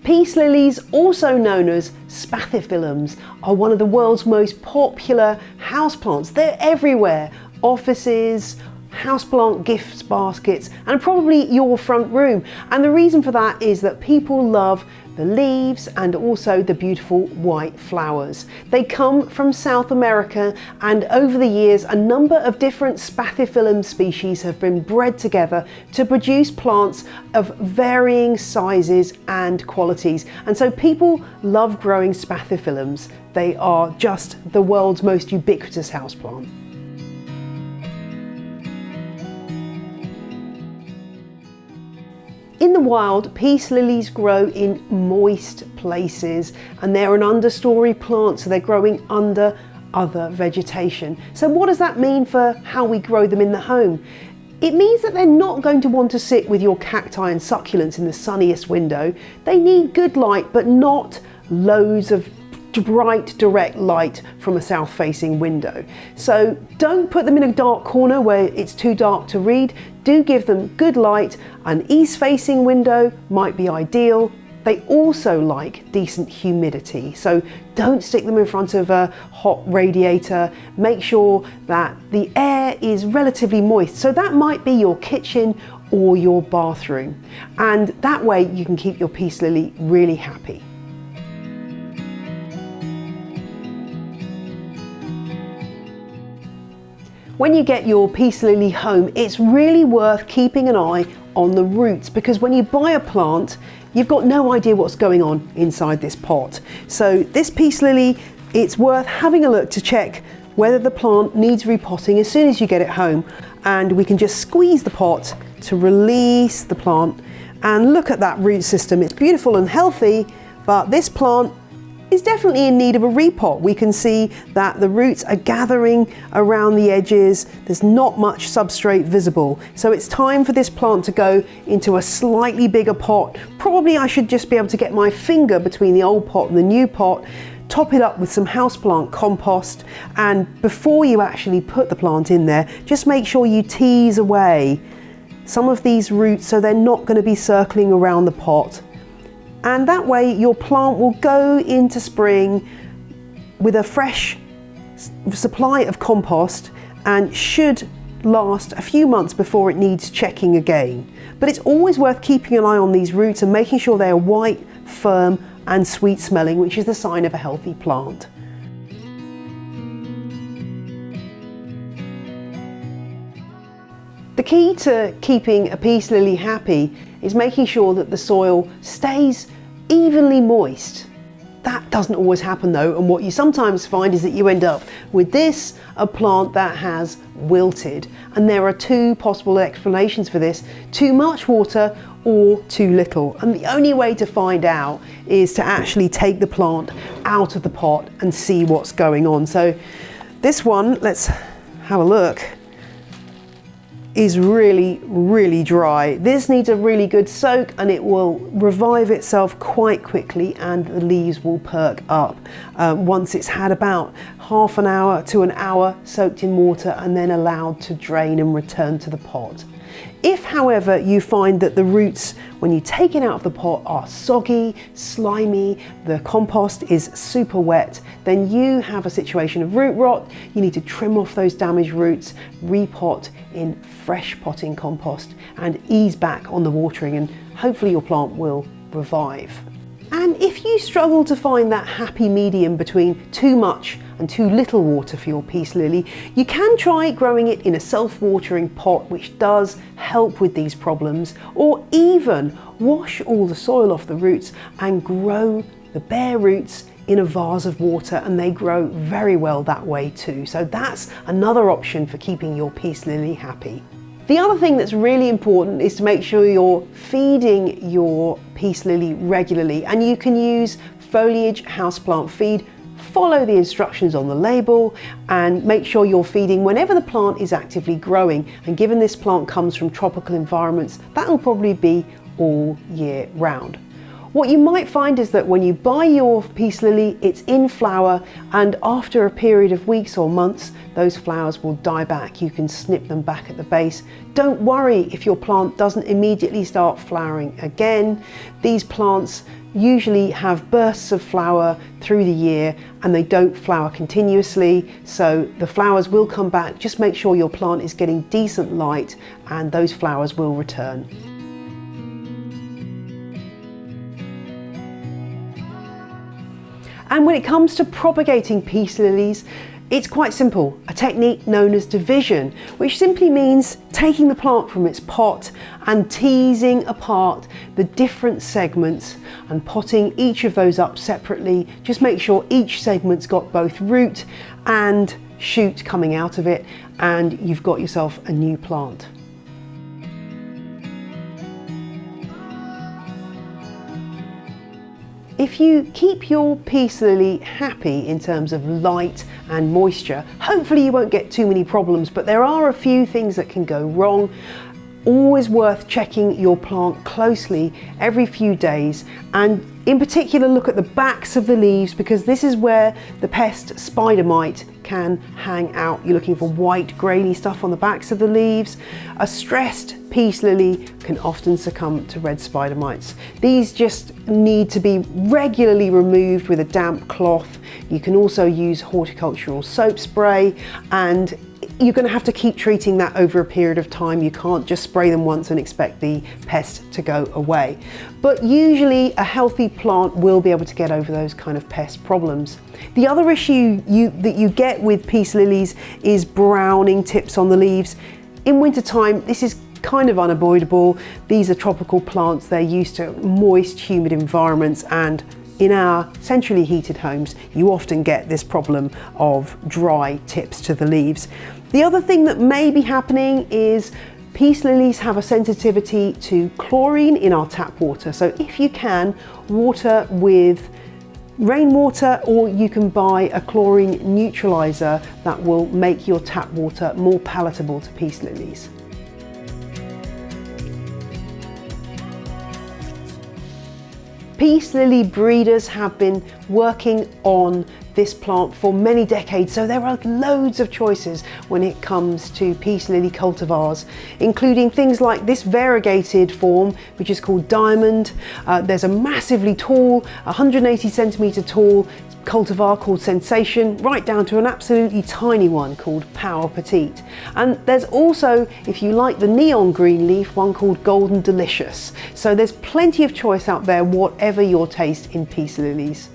Peace lilies, also known as spathiphyllums, are one of the world's most popular houseplants. They're everywhere. Offices, houseplant gift baskets, and probably your front room. And the reason for that is that people love the leaves and also the beautiful white flowers. They come from South America, and over the years a number of different spathiphyllum species have been bred together to produce plants of varying sizes and qualities. And so people love growing spathiphyllums. They are just the world's most ubiquitous houseplant. In the wild, peace lilies grow in moist places, and they're an understory plant, so they're growing under other vegetation. So what does that mean for how we grow them in the home? It means that they're not going to want to sit with your cacti and succulents in the sunniest window. They need good light, but not loads of bright direct light from a south facing window. So don't put them in a dark corner where it's too dark to read. Do give them good light. An east facing window might be ideal. They also like decent humidity, so don't stick them in front of a hot radiator. Make sure that the air is relatively moist, so that might be your kitchen or your bathroom, and that way you can keep your peace lily really happy. When you get your peace lily home, it's really worth keeping an eye on the roots, because when you buy a plant, you've got no idea what's going on inside this pot. So this peace lily, it's worth having a look to check whether the plant needs repotting as soon as you get it home. And we can just squeeze the pot to release the plant, and look at that root system. It's beautiful and healthy, but this plant is definitely in need of a repot. We can see that the roots are gathering around the edges. There's not much substrate visible. So it's time for this plant to go into a slightly bigger pot. Probably I should just be able to get my finger between the old pot and the new pot, top it up with some houseplant compost, and before you actually put the plant in there, just make sure you tease away some of these roots so they're not going to be circling around the pot. And that way your plant will go into spring with a fresh supply of compost and should last a few months before it needs checking again. But it's always worth keeping an eye on these roots and making sure they are white, firm and sweet smelling, which is the sign of a healthy plant. The key to keeping a peace lily happy is making sure that the soil stays evenly moist. That doesn't always happen though, and what you sometimes find is that you end up with a plant that has wilted. And there are two possible explanations for this: too much water or too little. And the only way to find out is to actually take the plant out of the pot and see what's going on. So this one, let's have a look, is really dry. This needs a really good soak and it will revive itself quite quickly, and the leaves will perk up once it's had about half an hour to an hour soaked in water and then allowed to drain and return to the pot. If, however, you find that the roots, when you take it out of the pot, are soggy, slimy, the compost is super wet, then you have a situation of root rot. You need to trim off those damaged roots, repot in fresh potting compost, and ease back on the watering, and hopefully your plant will revive. And if you struggle to find that happy medium between too much and too little water for your peace lily, you can try growing it in a self-watering pot, which does help with these problems, or even wash all the soil off the roots and grow the bare roots in a vase of water, and they grow very well that way too. So that's another option for keeping your peace lily happy. The other thing that's really important is to make sure you're feeding your peace lily regularly, and you can use foliage houseplant feed. Follow the instructions on the label and make sure you're feeding whenever the plant is actively growing. And given this plant comes from tropical environments, that will probably be all year round. What you might find is that when you buy your peace lily, it's in flower, and after a period of weeks or months, those flowers will die back. You can snip them back at the base. Don't worry if your plant doesn't immediately start flowering again. These plants usually have bursts of flower through the year and they don't flower continuously, so the flowers will come back. Just make sure your plant is getting decent light and those flowers will return. And when it comes to propagating peace lilies, it's quite simple, a technique known as division, which simply means taking the plant from its pot and teasing apart the different segments and potting each of those up separately. Just make sure each segment's got both root and shoot coming out of it, and you've got yourself a new plant. If you keep your peace lily happy in terms of light and moisture, hopefully you won't get too many problems, but there are a few things that can go wrong. Always worth checking your plant closely every few days, and in particular look at the backs of the leaves, because this is where the pest spider mite can hang out. You're looking for white grainy stuff on the backs of the leaves. A stressed peace lily can often succumb to red spider mites. These just need to be regularly removed with a damp cloth. You can also use horticultural soap spray, and you're going to have to keep treating that over a period of time. You can't just spray them once and expect the pest to go away. But usually a healthy plant will be able to get over those kind of pest problems. The other issue that you get with peace lilies is browning tips on the leaves. In wintertime, this is kind of unavoidable. These are tropical plants. They're used to moist, humid environments, and in our centrally heated homes, you often get this problem of dry tips to the leaves. The other thing that may be happening is peace lilies have a sensitivity to chlorine in our tap water. So if you can, water with rainwater, or you can buy a chlorine neutralizer that will make your tap water more palatable to peace lilies. Peace lily breeders have been working on this plant for many decades, so there are loads of choices when it comes to peace lily cultivars, including things like this variegated form, which is called Diamond. There's a massively tall, 180 centimetre tall cultivar called Sensation, right down to an absolutely tiny one called Power Petite. And there's also, if you like the neon green leaf, one called Golden Delicious. So there's plenty of choice out there, whatever your taste in peace lilies.